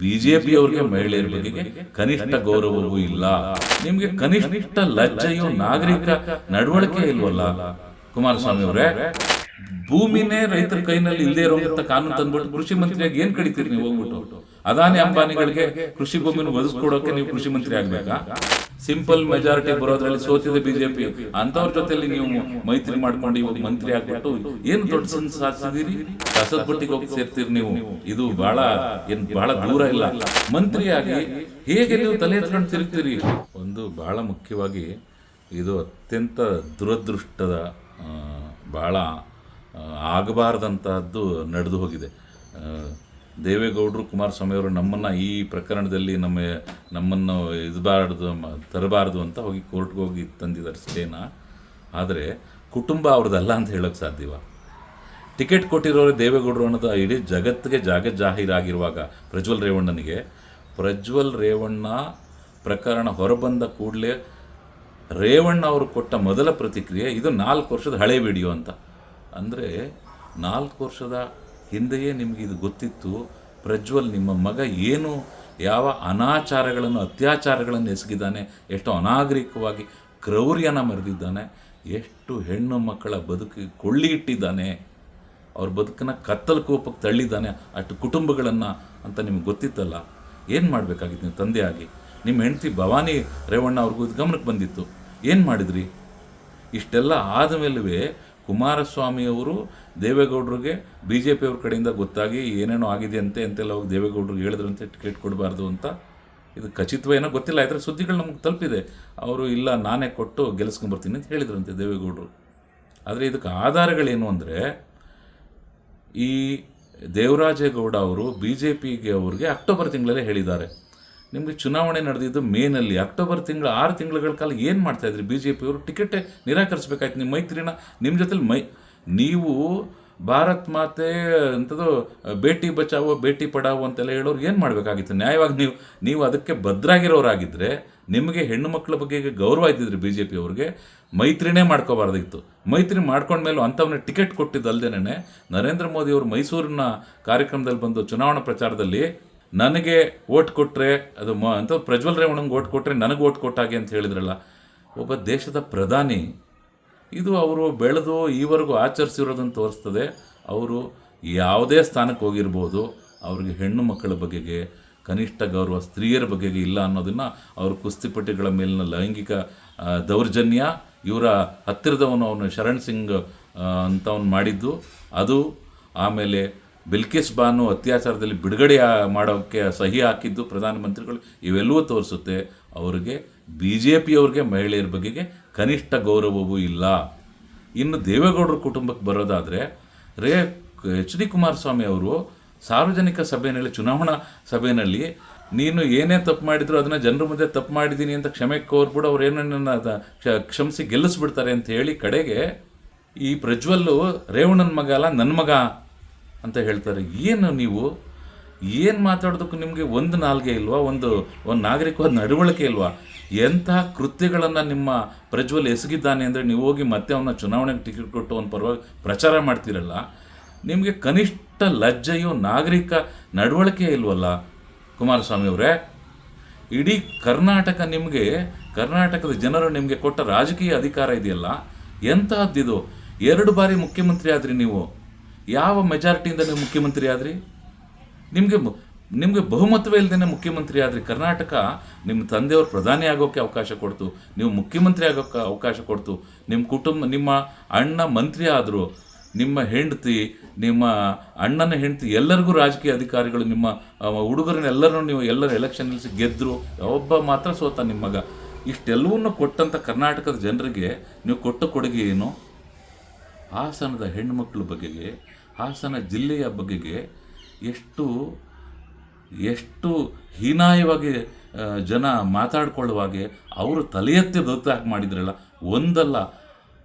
ಬಿಜೆಪಿಯವ್ರಿಗೆ ಮಹಿಳೆಯರ ಬಗೆಗೆ ಕನಿಷ್ಠ ಗೌರವವೂ ಇಲ್ಲ. ನಿಮ್ಗೆ ಕನಿಷ್ಠ ಲಜ್ಜೆಯೋ ನಾಗರಿಕ ನಡವಳಿಕೆ ಇಲ್ವಲ್ಲ ಕುಮಾರಸ್ವಾಮಿ ಅವರೇ? ಭೂಮಿನೇ ರೈತರ ಕೈನಲ್ಲಿ ಇಲ್ಲದೆ ಇರುವಂತ ಕಾನೂನು ತಂದ್ಬಿಟ್ಟು ಕೃಷಿ ಮಂತ್ರಿಯಾಗಿ ಏನ್ ಕಡಿತೀರಿ ನೀವು? ಹೋಗ್ಬಿಟ್ಟು ಅದಾನಿ ಅಂಬಾನಿಗಳಿಗೆ ಕೃಷಿ ಭೂಮಿನ ಒದಗಿಸ್ಕೊಡೋಕೆ ನೀವು ಕೃಷಿ ಮಂತ್ರಿ ಆಗ್ಬೇಕಾ? ಸಿಂಪಲ್ ಮೆಜಾರಿಟಿ ಬರೋದ್ರಲ್ಲಿ ಸೋತಿದೆ ಬಿಜೆಪಿ. ಅಂತವ್ರ ಜೊತೆಲಿ ನೀವು ಮೈತ್ರಿ ಮಾಡ್ಕೊಂಡು ಇವಾಗ ಮಂತ್ರಿ ಆಗ್ಬಿಟ್ಟು ಏನು ದೊಡ್ಡ ಸಾಧಿಸಿದಿರಿ? ಕಸದ ಬುಟ್ಟಿಗೆ ಹೋಗಿ ಸೇರ್ತೀರಿ ನೀವು. ಇದು ಬಹಳ ದೂರ ಇಲ್ಲ. ಮಂತ್ರಿಯಾಗಿ ಹೇಗೆ ನೀವು ತಲೆ ಎತ್ಕೊಂಡು ತಿರುಗ್ತೀರಿ? ಒಂದು ಬಹಳ ಮುಖ್ಯವಾಗಿ ಇದು ಅತ್ಯಂತ ದುರದೃಷ್ಟದ ಬಹಳ ಆಗಬಾರ್ದಂತಹದ್ದು ನಡೆದು ಹೋಗಿದೆ. ದೇವೇಗೌಡರು ಕುಮಾರಸ್ವಾಮಿ ಅವರು ನಮ್ಮನ್ನು ಈ ಪ್ರಕರಣದಲ್ಲಿ ನಮ್ಮನ್ನು ತರಬಾರ್ದು ಅಂತ ಹೋಗಿ ಕೋರ್ಟ್ಗೆ ಹೋಗಿ ತಂದಿದ್ದಾರೆ ಸ್ಟೇನ. ಆದರೆ ಕುಟುಂಬ ಅವ್ರದ್ದಲ್ಲ ಅಂತ ಹೇಳೋಕ್ಕೆ ಸಾಧ್ಯವ? ಟಿಕೆಟ್ ಕೊಟ್ಟಿರೋರು ದೇವೇಗೌಡರು ಅನ್ನೋದು ಇಡೀ ಜಗತ್ತಿಗೆ ಜಾಹೀರಾಗಿರುವಾಗ ಪ್ರಜ್ವಲ್ ರೇವಣ್ಣ ಪ್ರಕರಣ ಹೊರಬಂದ ಕೂಡಲೇ ರೇವಣ್ಣ ಅವರು ಕೊಟ್ಟ ಮೊದಲ ಪ್ರತಿಕ್ರಿಯೆ ಇದು 4 ವರ್ಷದ ಹಳೆ ವಿಡಿಯೋ ಅಂತ. ಅಂದರೆ 4 ವರ್ಷದ ಹಿಂದೆಯೇ ನಿಮಗೆ ಇದು ಗೊತ್ತಿತ್ತು. ಪ್ರಜ್ವಲ್ ನಿಮ್ಮ ಮಗ ಯಾವ ಅನಾಚಾರಗಳನ್ನು ಅತ್ಯಾಚಾರಗಳನ್ನು ಎಸಗಿದ್ದಾನೆ, ಎಷ್ಟು ಅನಾಗರಿಕವಾಗಿ ಕ್ರೌರ್ಯನ ಮೆರೆದಿದ್ದಾನೆ, ಎಷ್ಟು ಹೆಣ್ಣು ಮಕ್ಕಳ ಬದುಕಿಗೆ ಕೊಳ್ಳಿ ಇಟ್ಟಿದ್ದಾನೆ, ಅವ್ರ ಬದುಕನ್ನು ಕತ್ತಲು ಕೋಪಕ್ಕೆ ತಳ್ಳಿದ್ದಾನೆ, ಅಷ್ಟು ಕುಟುಂಬಗಳನ್ನು ಅಂತ ನಿಮ್ಗೆ ಗೊತ್ತಿತ್ತಲ್ಲ. ಏನು ಮಾಡಬೇಕಾಗಿತ್ತು ನೀವು ತಂದೆಯಾಗಿ? ನಿಮ್ಮ ಹೆಂಡತಿ ಭವಾನಿ ರೇವಣ್ಣ ಅವ್ರಿಗೂ ಇದು ಗಮನಕ್ಕೆ ಬಂದಿತ್ತು. ಏನು ಮಾಡಿದ್ರಿ? ಇಷ್ಟೆಲ್ಲ ಆದಮೇಲೆ ಕುಮಾರಸ್ವಾಮಿಯವರು ದೇವೇಗೌಡರಿಗೆ BJP ಅವ್ರ ಕಡೆಯಿಂದ ಗೊತ್ತಾಗಿ ಏನೇನೋ ಆಗಿದೆ ಅಂತೆಲ್ಲ ಹೋಗಿ ದೇವೇಗೌಡರಿಗೆ ಹೇಳಿದ್ರಂತೆ ಟಿಕೆಟ್ ಕೊಡಬಾರ್ದು ಅಂತ. ಇದು ಖಚಿತವ ಏನೋ ಗೊತ್ತಿಲ್ಲ, ಇದರ ಸುದ್ದಿಗಳು ನಮ್ಗೆ ತಲುಪಿದೆ. ಅವರು ಇಲ್ಲ ನಾನೇ ಕೊಟ್ಟು ಗೆಲ್ಲಿಸ್ಕೊಂಡ್ಬರ್ತೀನಿ ಅಂತ ಹೇಳಿದ್ರಂತೆ ದೇವೇಗೌಡರು. ಆದರೆ ಇದಕ್ಕೆ ಆಧಾರಗಳೇನು ಅಂದರೆ, ಈ ದೇವರಾಜೇಗೌಡ ಅವರು BJPಗೆ ಅವ್ರಿಗೆ ಅಕ್ಟೋಬರ್ ತಿಂಗಳಲ್ಲೇ ಹೇಳಿದ್ದಾರೆ. ನಿಮಗೆ ಚುನಾವಣೆ ನಡೆದಿದ್ದು ಮೇನಲ್ಲಿ. ಅಕ್ಟೋಬರ್ 6 ತಿಂಗಳ ಕಾಲ ಏನು ಮಾಡ್ತಾಯಿದ್ರಿ? BJP ಅವರು ಟಿಕೆಟೇ ನಿರಾಕರಿಸ್ಬೇಕಾಯ್ತು. ನಿಮ್ಮ ಮೈತ್ರಿನ ನಿಮ್ಮ ಜೊತೆಲಿ ನೀವು ಭಾರತ್ ಮಾತೆ ಅಂಥದ್ದು ಬೇಟಿ ಬಚಾವೋ ಬೇಟಿ ಪಡಾವೋ ಅಂತೆಲ್ಲ ಹೇಳೋರು ಏನು ಮಾಡಬೇಕಾಗಿತ್ತು? ನ್ಯಾಯವಾಗಿ ನೀವು ಅದಕ್ಕೆ ಭದ್ರಾಗಿರೋರಾಗಿದ್ದರೆ ನಿಮಗೆ ಹೆಣ್ಣು ಮಕ್ಕಳ ಬಗ್ಗೆ ಗೌರವ ಇದ್ದಿದ್ರಿ BJP ಅವ್ರಿಗೆ ಮೈತ್ರಿನೇ ಮಾಡ್ಕೋಬಾರ್ದಿತ್ತು. ಮೈತ್ರಿ ಮಾಡ್ಕೊಂಡ್ಮೇಲೂ ಅಂಥವನ್ನ ಟಿಕೆಟ್ ಕೊಟ್ಟಿದ್ದಲ್ದೇನೆ ನರೇಂದ್ರ ಮೋದಿ ಅವರು ಮೈಸೂರಿನ ಕಾರ್ಯಕ್ರಮದಲ್ಲಿ ಬಂದು ಚುನಾವಣಾ ಪ್ರಚಾರದಲ್ಲಿ ನನಗೆ ಓಟ್ ಕೊಟ್ಟರೆ ಅದು ಪ್ರಜ್ವಲ್ ರೇವಣ್ಣಂಗೆ ಓಟ್ ಕೊಟ್ಟರೆ ನನಗೆ ಓಟ್ ಕೊಟ್ಟಾಗೆ ಅಂತ ಹೇಳಿದ್ರಲ್ಲ. ಒಬ್ಬ ದೇಶದ ಪ್ರಧಾನಿ ಇದು ಅವರು ಬೆಳೆದು ಈವರೆಗೂ ಆಚರಿಸಿರೋದನ್ನು ತೋರಿಸ್ತದೆ. ಅವರು ಯಾವುದೇ ಸ್ಥಾನಕ್ಕೆ ಹೋಗಿರ್ಬೋದು, ಅವ್ರಿಗೆ ಹೆಣ್ಣು ಮಕ್ಕಳ ಬಗೆಗೆ ಕನಿಷ್ಠ ಗೌರವ, ಸ್ತ್ರೀಯರ ಬಗೆಗೆ ಇಲ್ಲ ಅನ್ನೋದನ್ನು ಅವರು ಕುಸ್ತಿಪಟುಗಳ ಮೇಲಿನ ಲೈಂಗಿಕ ದೌರ್ಜನ್ಯ, ಇವರ ಹತ್ತಿರದವನು ಅವನು ಶರಣ್ ಸಿಂಗ್ ಅಂತವನು ಮಾಡಿದ್ದು ಅದು, ಆಮೇಲೆ ಬಿಲ್ಕಿಸ್ ಬಾನು ಅತ್ಯಾಚಾರದಲ್ಲಿ ಬಿಡುಗಡೆ ಮಾಡೋಕ್ಕೆ ಸಹಿ ಹಾಕಿದ್ದು ಪ್ರಧಾನಮಂತ್ರಿಗಳು, ಇವೆಲ್ಲವೂ ತೋರಿಸುತ್ತೆ ಅವರಿಗೆ BJP ಅವ್ರಿಗೆ ಮಹಿಳೆಯರ ಬಗೆಗೆ ಕನಿಷ್ಠ ಗೌರವವೂ ಇಲ್ಲ. ಇನ್ನು ದೇವೇಗೌಡರ ಕುಟುಂಬಕ್ಕೆ ಬರೋದಾದರೆ HD ಕುಮಾರಸ್ವಾಮಿ ಅವರು ಸಾರ್ವಜನಿಕ ಸಭೆಯಲ್ಲಿ, ಚುನಾವಣಾ ಸಭೆಯಲ್ಲಿ ನೀನು ಏನೇ ತಪ್ಪು ಮಾಡಿದ್ರು ಅದನ್ನು ಜನರ ಮುಂದೆ ತಪ್ಪು ಮಾಡಿದ್ದೀನಿ ಅಂತ ಕ್ಷಮೆ ಕೋರ್ಬಿಡು, ಅವ್ರು ಏನನ್ನ ಕ್ಷಮಿಸಿ ಗೆಲ್ಲಿಸ್ಬಿಡ್ತಾರೆ ಅಂತ ಹೇಳಿ ಕಡೆಗೆ ಈ ಪ್ರಜ್ವಲ್ಲು ರೇವಣ್ಣನ ಮಗ ಅಲ್ಲ ನನ್ನ ಮಗ ಅಂತ ಹೇಳ್ತಾರೆ. ಏನು ನೀವು ಏನು ಮಾತಾಡೋದಕ್ಕೂ ನಿಮಗೆ ಒಂದು ನಾಲ್ಗೆ ಇಲ್ವಾ? ಒಂದು ನಾಗರಿಕವಾದ ನಡವಳಿಕೆ ಇಲ್ವಾ? ಎಂತಹ ಕೃತ್ಯಗಳನ್ನು ನಿಮ್ಮ ಪ್ರಜ್ವಲ್ ಎಸಗಿದ್ದಾನೆ ಅಂದರೆ ನೀವು ಹೋಗಿ ಮತ್ತೆ ಅವನ್ನ ಚುನಾವಣೆಗೆ ಟಿಕೆಟ್ ಕೊಟ್ಟು ಅವನ ಪರವಾಗಿ ಪ್ರಚಾರ ಮಾಡ್ತೀರಲ್ಲ. ನಿಮಗೆ ಕನಿಷ್ಠ ಲಜ್ಜೆಯೋ ನಾಗರಿಕ ನಡವಳಿಕೆ ಇಲ್ವಲ್ಲ ಕುಮಾರಸ್ವಾಮಿ ಅವರೇ? ಇಡೀ ಕರ್ನಾಟಕದ ಜನರು ನಿಮಗೆ ಕೊಟ್ಟ ರಾಜಕೀಯ ಅಧಿಕಾರ ಇದೆಯಲ್ಲ, ಎಂತಹದ್ದಿದು? 2 ಬಾರಿ ಮುಖ್ಯಮಂತ್ರಿ ಆದ್ರಿ ನೀವು. ಯಾವ ಮೆಜಾರಿಟಿಯಿಂದ ನೀವು ಮುಖ್ಯಮಂತ್ರಿ ಆದ್ರಿ? ನಿಮಗೆ ಬಹುಮತವೇ ಇಲ್ಲದೇ ಮುಖ್ಯಮಂತ್ರಿ ಆದ್ರಿ. ಕರ್ನಾಟಕ ನಿಮ್ಮ ತಂದೆಯವರು ಪ್ರಧಾನಿ ಆಗೋಕ್ಕೆ ಅವಕಾಶ ಕೊಡ್ತು, ನೀವು ಮುಖ್ಯಮಂತ್ರಿ ಆಗೋಕ್ಕೆ ಅವಕಾಶ ಕೊಡ್ತು. ನಿಮ್ಮ ಕುಟುಂಬ, ನಿಮ್ಮ ಅಣ್ಣ ಮಂತ್ರಿ ಆದರು, ನಿಮ್ಮ ಹೆಂಡತಿ, ನಿಮ್ಮ ಅಣ್ಣನ ಹೆಂಡತಿ, ಎಲ್ಲರಿಗೂ ರಾಜಕೀಯ ಅಧಿಕಾರಿಗಳು, ನಿಮ್ಮ ಹುಡುಗರನ್ನೆಲ್ಲರೂ ನೀವು ಎಲ್ಲರ ಎಲೆಕ್ಷನ್ ನಿಲ್ಲಿಸಿ ಗೆದ್ದರು. ಒಬ್ಬ ಮಾತ್ರ ಸೋತ ನಿಮ್ಮ ಮಗ. ಇಷ್ಟೆಲ್ಲವನ್ನೂ ಕೊಟ್ಟಂಥ ಕರ್ನಾಟಕದ ಜನರಿಗೆ ನೀವು ಕೊಟ್ಟ ಕೊಡುಗೆ ಏನು? ಹಾಸನದ ಹೆಣ್ಣುಮಕ್ಕಳ ಬಗೆಗೆ, ಹಾಸನ ಜಿಲ್ಲೆಯ ಬಗೆಗೆ ಎಷ್ಟು ಹೀನಾಯವಾಗಿ ಜನ ಮಾತಾಡ್ಕೊಳ್ಳುವಾಗೆ ಅವರು ತಲೆ ಎತ್ತಿ ದೊಡ್ಡದಾಗಿ ಮಾಡಿದ್ರಲ್ಲ. ಒಂದಲ್ಲ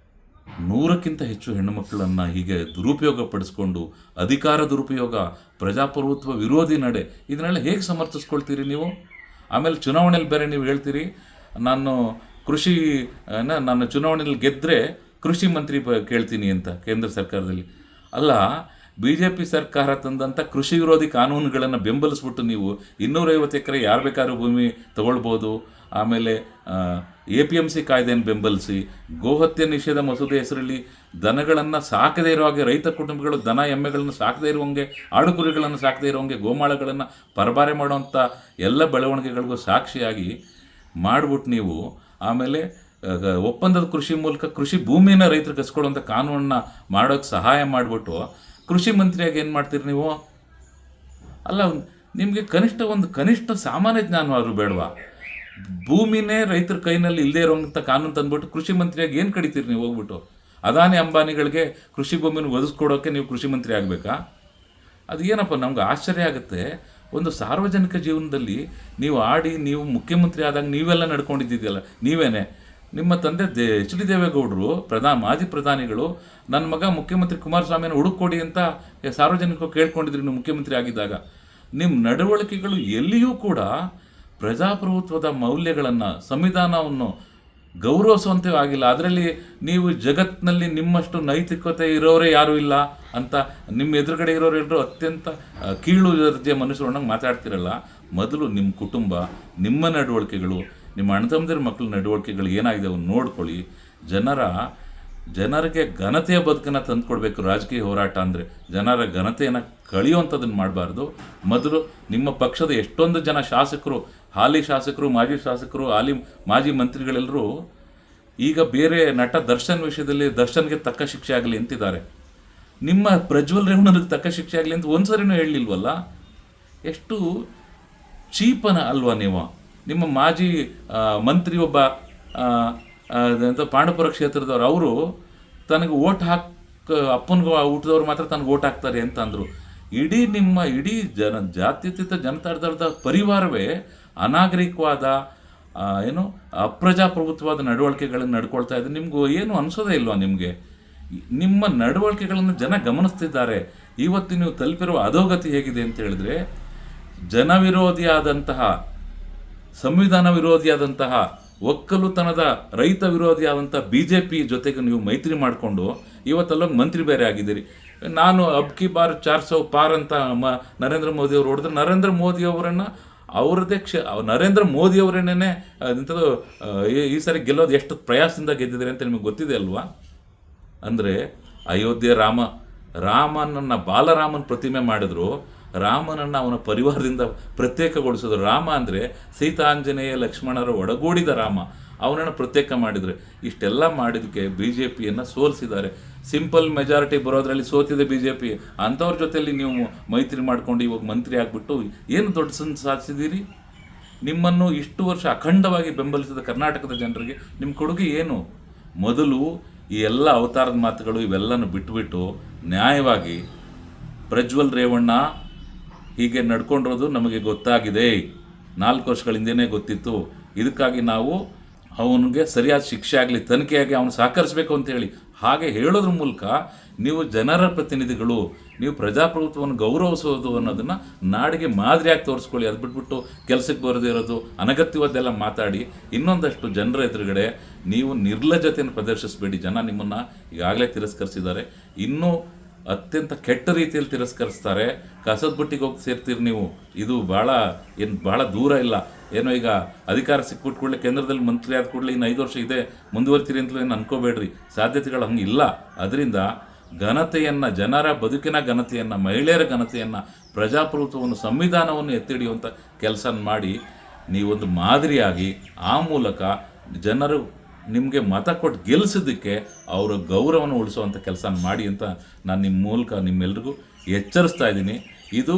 100ಕ್ಕಿಂತ ಹೆಚ್ಚು ಹೆಣ್ಣುಮಕ್ಕಳನ್ನು ಹೀಗೆ ದುರುಪಯೋಗ ಪಡಿಸ್ಕೊಂಡು, ಅಧಿಕಾರ ದುರುಪಯೋಗ, ಪ್ರಜಾಪ್ರಭುತ್ವ ವಿರೋಧಿ ನಡೆ, ಇದನ್ನೆಲ್ಲ ಹೇಗೆ ಸಮರ್ಥಿಸ್ಕೊಳ್ತೀರಿ ನೀವು? ಆಮೇಲೆ ಚುನಾವಣೆಯಲ್ಲಿ ಬೇರೆ ನೀವು ಹೇಳ್ತೀರಿ ನಾನು ಚುನಾವಣೆಯಲ್ಲಿ ಗೆದ್ದರೆ ಕೃಷಿ ಮಂತ್ರಿ ಕೇಳ್ತೀನಿ ಅಂತ ಕೇಂದ್ರ ಸರ್ಕಾರದಲ್ಲಿ. ಅಲ್ಲ, BJP ಸರ್ಕಾರ ತಂದಂಥ ಕೃಷಿ ವಿರೋಧಿ ಕಾನೂನುಗಳನ್ನು ಬೆಂಬಲಿಸ್ಬಿಟ್ಟು ನೀವು 250 ಎಕರೆ ಯಾರು ಬೇಕಾದ್ರೂ ಭೂಮಿ ತಗೊಳ್ಬೋದು. ಆಮೇಲೆ APMC ಕಾಯ್ದೆಯನ್ನು ಬೆಂಬಲಿಸಿ, ಗೋಹತ್ಯೆ ನಿಷೇಧ ಮಸೂದೆ ಹೆಸರಲ್ಲಿ ದನಗಳನ್ನು ಸಾಕದೇ ಇರೋ ಹಾಗೆ, ರೈತ ಕುಟುಂಬಗಳು ದನ ಎಮ್ಮೆಗಳನ್ನು ಸಾಕದೇ ಇರುವಂಗೆ, ಆಡುಕುರಿಗಳನ್ನು ಸಾಕದೇ ಇರುವಂಗೆ, ಗೋಮಾಳಗಳನ್ನು ಪರಬಾರೆ ಮಾಡುವಂಥ ಎಲ್ಲ ಬೆಳವಣಿಗೆಗಳಿಗೂ ಸಾಕ್ಷಿಯಾಗಿ ಮಾಡಿಬಿಟ್ಟು ನೀವು ಆಮೇಲೆ ಒಪ್ಪಂದದ ಕೃಷಿ ಮೂಲಕ ಕೃಷಿ ಭೂಮಿನ ರೈತರು ಕಸ್ಕೊಳ್ಳುವಂಥ ಕಾನೂನನ್ನ ಮಾಡೋಕ್ಕೆ ಸಹಾಯ ಮಾಡಿಬಿಟ್ಟು ಕೃಷಿ ಮಂತ್ರಿಯಾಗಿ ಏನು ಮಾಡ್ತೀರಿ ನೀವು? ಅಲ್ಲ, ನಿಮಗೆ ಕನಿಷ್ಠ ಸಾಮಾನ್ಯ ಜ್ಞಾನವಾದ್ರು ಬೇಡವಾ? ಭೂಮಿನೇ ರೈತರ ಕೈನಲ್ಲಿ ಇಲ್ಲದೆ ಇರೋಂಥ ಕಾನೂನು ತಂದ್ಬಿಟ್ಟು ಕೃಷಿ ಮಂತ್ರಿಯಾಗಿ ಏನು ಕಡಿತೀರಿ ನೀವು? ಹೋಗ್ಬಿಟ್ಟು ಅದಾನಿ ಅಂಬಾನಿಗಳಿಗೆ ಕೃಷಿ ಭೂಮಿನ ಒದಗಿಸ್ಕೊಡೋಕ್ಕೆ ನೀವು ಕೃಷಿ ಮಂತ್ರಿ ಆಗಬೇಕಾ? ಅದು ಏನಪ್ಪ, ನಮ್ಗೆ ಆಶ್ಚರ್ಯ ಆಗುತ್ತೆ. ಒಂದು ಸಾರ್ವಜನಿಕ ಜೀವನದಲ್ಲಿ ನೀವು ಮುಖ್ಯಮಂತ್ರಿ ಆದಾಗ ನೀವೆಲ್ಲ ನಡ್ಕೊಂಡಿದ್ದಿದೆಯಲ್ಲ, ನೀವೇನೆ. ನಿಮ್ಮ ತಂದೆ HD ದೇವೇಗೌಡರು ಮಾಜಿ ಪ್ರಧಾನಿಗಳು ನನ್ನ ಮಗ ಮುಖ್ಯಮಂತ್ರಿ ಕುಮಾರಸ್ವಾಮಿಯನ್ನು ಹುಡುಕೊಡಿ ಅಂತ ಸಾರ್ವಜನಿಕರು ಕೇಳ್ಕೊಂಡಿದ್ರು ನೀವು ಮುಖ್ಯಮಂತ್ರಿ ಆಗಿದ್ದಾಗ. ನಿಮ್ಮ ನಡವಳಿಕೆಗಳು ಎಲ್ಲಿಯೂ ಕೂಡ ಪ್ರಜಾಪ್ರಭುತ್ವದ ಮೌಲ್ಯಗಳನ್ನು, ಸಂವಿಧಾನವನ್ನು ಗೌರವಿಸುವಂತೆ ಆಗಿಲ್ಲ. ಅದರಲ್ಲಿ ನೀವು ಜಗತ್ತಿನಲ್ಲಿ ನಿಮ್ಮಷ್ಟು ನೈತಿಕತೆ ಇರೋರೇ ಯಾರೂ ಇಲ್ಲ ಅಂತ ನಿಮ್ಮ ಎದುರುಗಡೆ ಇರೋರೆಲ್ಲರೂ ಅತ್ಯಂತ ಕೀಳು ದರ್ಜೆಯ ಮನುಷ್ಯರೊಂಡಂಗೆ ಮಾತಾಡ್ತಿರಲ್ಲ. ಮೊದಲು ನಿಮ್ಮ ಕುಟುಂಬ, ನಿಮ್ಮ ನಡವಳಿಕೆಗಳು, ನಿಮ್ಮ ಅಣ್ಣ ತಮ್ಮದಿರ ಮಕ್ಕಳ ನಡವಳಿಕೆಗಳು ಏನಾಗಿದೆ ಅವನ್ನ ನೋಡ್ಕೊಳ್ಳಿ. ಜನರಿಗೆ ಘನತೆಯ ಬದುಕನ್ನು ತಂದುಕೊಡ್ಬೇಕು. ರಾಜಕೀಯ ಹೋರಾಟ ಅಂದರೆ ಜನರ ಘನತೆಯನ್ನು ಕಳೆಯುವಂಥದ್ದನ್ನು ಮಾಡಬಾರ್ದು. ಮೊದಲು ನಿಮ್ಮ ಪಕ್ಷದ ಎಷ್ಟೊಂದು ಜನ ಶಾಸಕರು, ಹಾಲಿ ಶಾಸಕರು, ಮಾಜಿ ಶಾಸಕರು, ಮಾಜಿ ಮಂತ್ರಿಗಳೆಲ್ಲರೂ ಈಗ ಬೇರೆ ನಟ ದರ್ಶನ್ ವಿಷಯದಲ್ಲಿ ದರ್ಶನ್ಗೆ ತಕ್ಕ ಶಿಕ್ಷೆ ಆಗಲಿ ಅಂತಿದ್ದಾರೆ. ನಿಮ್ಮ ಪ್ರಜ್ವಲ್ ರೇವಣ್ಣನಿಗೆ ತಕ್ಕ ಶಿಕ್ಷೆ ಆಗಲಿ ಅಂತ ಒಂದು ಸರಿನೂ ಹೇಳಲಿಲ್ವಲ್ಲ? ಎಷ್ಟು ಚೀಪನ ಅಲ್ವಾ ನೀವು? ನಿಮ್ಮ ಮಾಜಿ ಮಂತ್ರಿ ಒಬ್ಬ ಅಂತ ಪಾಂಡವಪುರ ಕ್ಷೇತ್ರದವ್ರು, ಅವರು ತನಗೆ ಅಪ್ಪನಿಗೆ ಊಟದವ್ರು ಮಾತ್ರ ತನಗೆ ಓಟ್ ಹಾಕ್ತಾರೆ ಅಂತ ಅಂದರು. ಇಡೀ ಜಾತ್ಯತೀತ ಜನತಾದಳದ ಪರಿವಾರವೇ ಅನಾಗರಿಕವಾದ ಅಪ್ರಜಾಪ್ರಭುತ್ವವಾದ ನಡವಳಿಕೆಗಳನ್ನು ನಡ್ಕೊಳ್ತಾ ಇದೆ. ನಿಮಗೂ ಏನು ಅನಿಸೋದೇ ಇಲ್ವಾ? ನಿಮಗೆ ನಿಮ್ಮ ನಡವಳಿಕೆಗಳನ್ನು ಜನ ಗಮನಿಸ್ತಿದ್ದಾರೆ. ಇವತ್ತು ನೀವು ತಲುಪಿರುವ ಅಧೋಗತಿ ಹೇಗಿದೆ ಅಂತ ಹೇಳಿದ್ರೆ, ಜನವಿರೋಧಿಯಾದಂತಹ, ಸಂವಿಧಾನ ವಿರೋಧಿಯಾದಂತಹ, ಒಕ್ಕಲುತನದ ರೈತ ವಿರೋಧಿಯಾದಂಥ BJP ಜೊತೆಗೆ ನೀವು ಮೈತ್ರಿ ಮಾಡಿಕೊಂಡು ಇವತ್ತಲ್ಲೋಗಿ ಮಂತ್ರಿ ಬೇರೆ ಆಗಿದ್ದೀರಿ. ನಾನು ಅಬ್ಕಿ ಬಾರ್ 400 ಪಾರ್ ಅಂತ ನರೇಂದ್ರ ಮೋದಿ ಅವರು ಹೊಡೆದ್ರೆ, ನರೇಂದ್ರ ಮೋದಿ ಅವರನ್ನು ನರೇಂದ್ರ ಮೋದಿ ಅವರೇನೇ ಇಂಥದ್ದು ಈ ಸಾರಿ ಗೆಲ್ಲೋದು ಎಷ್ಟು ಪ್ರಯಾಸದಿಂದ ಗೆದ್ದಿದ್ದಾರೆ ಅಂತ ನಿಮಗೆ ಗೊತ್ತಿದೆ ಅಲ್ವಾ? ಅಂದರೆ ಅಯೋಧ್ಯೆ ರಾಮನನ್ನು ಬಾಲರಾಮನ ಪ್ರತಿಮೆ ಮಾಡಿದ್ರು, ರಾಮನನ್ನು ಅವನ ಪರಿವಾರದಿಂದ ಪ್ರತ್ಯೇಕಗೊಳಿಸಿದ್ರು. ರಾಮ ಅಂದರೆ ಸೀತಾಂಜನೇಯ ಲಕ್ಷ್ಮಣರ ಒಡಗೂಡಿದ ರಾಮ, ಅವನನ್ನು ಪ್ರತ್ಯೇಕ ಮಾಡಿದರೆ. ಇಷ್ಟೆಲ್ಲ ಮಾಡಿದಕ್ಕೆ BJPಯನ್ನು ಸೋಲಿಸಿದ್ದಾರೆ. ಸಿಂಪಲ್ ಮೆಜಾರಿಟಿ ಬರೋದ್ರಲ್ಲಿ ಸೋತಿದೆ BJP. ಅಂಥವ್ರ ಜೊತೆಯಲ್ಲಿ ನೀವು ಮೈತ್ರಿ ಮಾಡ್ಕೊಂಡು ಇವಾಗ ಮಂತ್ರಿ ಆಗಿಬಿಟ್ಟು ಏನು ದೊಡ್ಡ ಸಾಧಿಸಿದ್ದೀರಿ? ನಿಮ್ಮನ್ನು ಇಷ್ಟು ವರ್ಷ ಅಖಂಡವಾಗಿ ಬೆಂಬಲಿಸಿದ ಕರ್ನಾಟಕದ ಜನರಿಗೆ ನಿಮ್ಮ ಕೊಡುಗೆ ಏನು? ಮೊದಲು ಈ ಎಲ್ಲ ಅವತಾರದ ಮಾತುಗಳು ಇವೆಲ್ಲನೂ ಬಿಟ್ಟುಬಿಟ್ಟು ನ್ಯಾಯವಾಗಿ ಪ್ರಜ್ವಲ್ ರೇವಣ್ಣ ಹೀಗೆ ನಡ್ಕೊಂಡಿರೋದು ನಮಗೆ ಗೊತ್ತಾಗಿದೆ, 4 ವರ್ಷಗಳ ಹಿಂದೆಯೇ ಗೊತ್ತಿತ್ತು. ಇದಕ್ಕಾಗಿ ನಾವು ಅವನಿಗೆ ಸರಿಯಾದ ಶಿಕ್ಷೆ ಆಗಲಿ, ತನಿಖೆಯಾಗಿ ಅವನು ಸಹಕರಿಸಬೇಕು ಅಂತ ಹೇಳಿ ಹಾಗೆ ಹೇಳೋದ್ರ ಮೂಲಕ ನೀವು ಜನರ ಪ್ರತಿನಿಧಿಗಳು, ನೀವು ಪ್ರಜಾಪ್ರಭುತ್ವವನ್ನು ಗೌರವಿಸೋದು ಅನ್ನೋದನ್ನು ನಾಡಿಗೆ ಮಾದರಿಯಾಗಿ ತೋರಿಸ್ಕೊಳ್ಳಿ. ಅದು ಬಿಟ್ಬಿಟ್ಟು ಕೆಲಸಕ್ಕೆ ಬರದೇ ಇರೋದು, ಅನಗತ್ಯವಾದ್ದೆಲ್ಲ ಮಾತಾಡಿ ಇನ್ನೊಂದಷ್ಟು ಜನರ ಎದುರುಗಡೆ ನೀವು ನಿರ್ಲಜ್ಜತೆಯನ್ನು ಪ್ರದರ್ಶಿಸಬೇಡಿ. ಜನ ನಿಮ್ಮನ್ನು ಈಗಾಗಲೇ ತಿರಸ್ಕರಿಸಿದ್ದಾರೆ, ಇನ್ನೂ ಅತ್ಯಂತ ಕೆಟ್ಟ ರೀತಿಯಲ್ಲಿ ತಿರಸ್ಕರಿಸ್ತಾರೆ. ಕಸದ ಬುಟ್ಟಿಗೆ ಹೋಗಿ ಸೇರ್ತೀರಿ ನೀವು. ಇದು ಭಾಳ ದೂರ ಇಲ್ಲ. ಏನೋ ಈಗ ಅಧಿಕಾರ ಸಿಕ್ಬಿಟ್ಟು ಕೂಡಲೇ ಕೇಂದ್ರದಲ್ಲಿ ಮಂತ್ರಿ ಆದ ಕೂಡಲೇ ಇನ್ನು 5 ವರ್ಷ ಇದೆ ಮುಂದುವರ್ತೀರಿ ಅಂತಲೂ ಏನು ಅನ್ಕೋಬೇಡ್ರಿ. ಸಾಧ್ಯತೆಗಳು ಹಂಗಿಲ್ಲ. ಅದರಿಂದ ಘನತೆಯನ್ನು, ಜನರ ಬದುಕಿನ ಘನತೆಯನ್ನು, ಮಹಿಳೆಯರ ಘನತೆಯನ್ನು, ಪ್ರಜಾಪ್ರಭುತ್ವವನ್ನು, ಸಂವಿಧಾನವನ್ನು ಎತ್ತಿ ಹಿಡಿಯುವಂಥ ಕೆಲಸ ಮಾಡಿ ನೀವೊಂದು ಮಾದರಿಯಾಗಿ ಆ ಮೂಲಕ ಜನರು ನಿಮಗೆ ಮತ ಕೊಟ್ಟು ಗೆಲ್ಲಿಸೋದಕ್ಕೆ ಅವರ ಗೌರವವನ್ನು ಉಳಿಸುವಂಥ ಕೆಲಸ ಮಾಡಿ ಅಂತ ನಾನು ನಿಮ್ಮ ಮೂಲಕ ನಿಮ್ಮೆಲ್ರಿಗೂ ಎಚ್ಚರಿಸ್ತಾ ಇದ್ದೀನಿ. ಇದು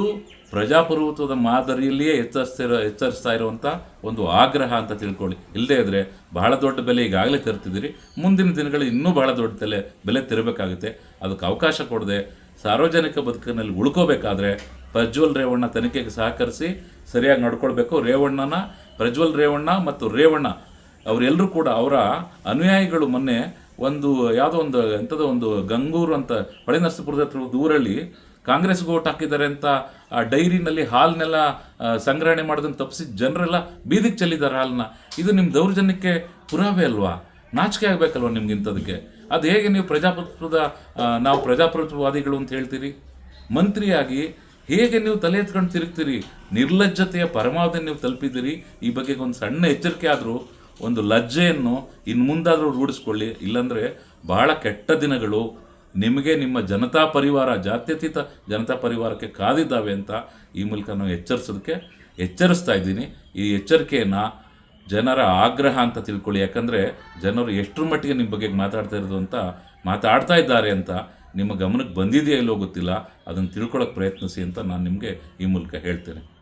ಪ್ರಜಾಪ್ರಭುತ್ವದ ಮಾದರಿಯಲ್ಲಿಯೇ ಎಚ್ಚರಿಸ್ತಾ ಇರುವಂಥ ಒಂದು ಆಗ್ರಹ ಅಂತ ತಿಳ್ಕೊಳ್ಳಿ. ಇಲ್ಲದೇ ಇದ್ದರೆ ಬಹಳ ದೊಡ್ಡ ಬೆಲೆ ಈಗಾಗಲೇ ತೆರ್ತಿದ್ದೀರಿ, ಮುಂದಿನ ದಿನಗಳಲ್ಲಿ ಇನ್ನೂ ಬಹಳ ದೊಡ್ಡ ಬೆಲೆ ತೆರಬೇಕಾಗುತ್ತೆ. ಅದಕ್ಕೆ ಅವಕಾಶ ಕೊಡದೆ ಸಾರ್ವಜನಿಕ ಬದುಕಿನಲ್ಲಿ ಉಳ್ಕೋಬೇಕಾದ್ರೆ ಪ್ರಜ್ವಲ್ ರೇವಣ್ಣ ತನಿಖೆಗೆ ಸಹಕರಿಸಿ ಸರಿಯಾಗಿ ನಡ್ಕೊಳ್ಬೇಕು. ಪ್ರಜ್ವಲ್ ರೇವಣ್ಣ ಮತ್ತು ರೇವಣ್ಣ ಅವರೆಲ್ಲರೂ ಕೂಡ ಅವರ ಅನುಯಾಯಿಗಳು ಮೊನ್ನೆ ಒಂದು ಗಂಗೂರು ಅಂತ ಹೊಳೆ ನರಸೀಪುರದ ಹತ್ರ ಊರಲ್ಲಿ ಕಾಂಗ್ರೆಸ್ಗೆ ಓಟ್ ಹಾಕಿದ್ದಾರೆ ಅಂತ ಆ ಡೈರಿನಲ್ಲಿ ಹಾಲನ್ನೆಲ್ಲ ಸಂಗ್ರಹಣೆ ಮಾಡೋದನ್ನು ತಪ್ಪಿಸಿ ಜನರೆಲ್ಲ ಬೀದಿಗೆ ಚೆಲ್ಲಿದ್ದಾರೆ ಹಾಲನ್ನ. ಇದು ನಿಮ್ಮ ದೌರ್ಜನ್ಯಕ್ಕೆ ಪುರಾವೆ ಅಲ್ವಾ? ನಾಚಿಕೆ ಆಗಬೇಕಲ್ವ ನಿಮ್ಗೆ ಇಂಥದಕ್ಕೆ? ಅದು ಹೇಗೆ ನೀವು ನಾವು ಪ್ರಜಾಪ್ರಭುತ್ವವಾದಿಗಳು ಅಂತ ಹೇಳ್ತೀರಿ? ಮಂತ್ರಿಯಾಗಿ ಹೇಗೆ ನೀವು ತಲೆ ಎತ್ಕೊಂಡು ತಿರುಗ್ತೀರಿ? ನಿರ್ಲಜ್ಜತೆಯ ಪರಮಾವಧಿ ನೀವು ತಲುಪಿದ್ದೀರಿ. ಈ ಬಗ್ಗೆ ಒಂದು ಸಣ್ಣ ಎಚ್ಚರಿಕೆ ಆದರೂ, ಒಂದು ಲಜ್ಜೆಯನ್ನು ಇನ್ನು ಮುಂದಾದರೂ ರೂಢಿಸ್ಕೊಳ್ಳಿ. ಇಲ್ಲಾಂದರೆ ಬಹಳ ಕೆಟ್ಟ ದಿನಗಳು ನಿಮಗೆ, ನಿಮ್ಮ ಜನತಾ ಪರಿವಾರ, ಜಾತ್ಯತೀತ ಜನತಾ ಪರಿವಾರಕ್ಕೆ ಕಾದಿದ್ದಾವೆ ಅಂತ ಈ ಮೂಲಕ ನಾವು ಎಚ್ಚರಿಸ್ತಾ ಇದ್ದೀನಿ. ಈ ಎಚ್ಚರಿಕೆಯನ್ನು ಜನರ ಆಗ್ರಹ ಅಂತ ತಿಳ್ಕೊಳ್ಳಿ. ಯಾಕಂದರೆ ಜನರು ಎಷ್ಟರ ಮಟ್ಟಿಗೆ ನಿಮ್ಮ ಬಗ್ಗೆ ಮಾತಾಡ್ತಾ ಇದ್ದಾರೆ ಅಂತ ನಿಮ್ಮ ಗಮನಕ್ಕೆ ಬಂದಿದೆಯೋ ಇಲ್ಲೋ ಗೊತ್ತಿಲ್ಲ. ಅದನ್ನು ತಿಳ್ಕೊಳ್ಳೋಕೆ ಪ್ರಯತ್ನಿಸಿ ಅಂತ ನಾನು ನಿಮಗೆ ಈ ಮೂಲಕ ಹೇಳ್ತೇನೆ.